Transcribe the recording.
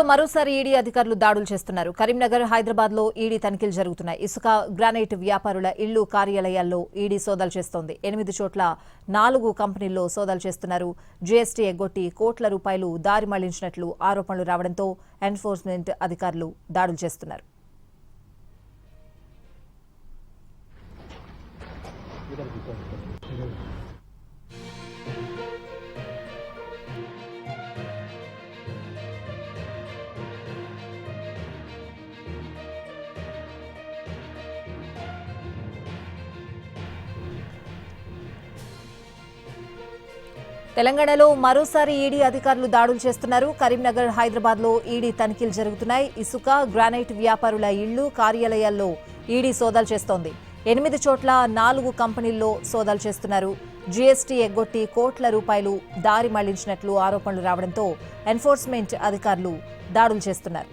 మరోసారి ఈడీ అధికారులు దాడులు చేస్తున్నారు. కరీంనగర్, హైదరాబాద్ లో ఈడీ తనిఖీలు జరుగుతున్నాయి. ఇసుక, గ్రానైట్ వ్యాపారుల ఇళ్లు, కార్యాలయాల్లో ఈడీ సోదాలు చేస్తోంది. 8 చోట్ల 4 కంపెనీల్లో సోదాలు చేస్తున్నారు. జీఎస్టీ ఎగ్గొట్టి కోట్ల రూపాయలు దారి మళ్లించినట్లు ఆరోపణలు రావడంతో ఎన్ఫోర్స్మెంట్ అధికారులు దాడులు చేస్తున్నారు. తెలంగాణలో మరోసారి ఈడీ అధికారులు దాడులు చేస్తున్నారు. కరీంనగర్, హైదరాబాద్ లో ఈడీ తనిఖీలు జరుగుతున్నాయి. ఇసుక, గ్రానైట్ వ్యాపారుల ఇళ్లు, కార్యాలయాల్లో ఈడీ సోదాలు చేస్తోంది. 8 చోట్ల 4 కంపెనీల్లో సోదాలు చేస్తున్నారు. జీఎస్టీ ఎగ్గొట్టి కోట్ల రూపాయలు దారి మళ్లించినట్లు ఆరోపణలు రావడంతో ఎన్ఫోర్స్మెంట్ అధికారులు దాడులు చేస్తున్నారు.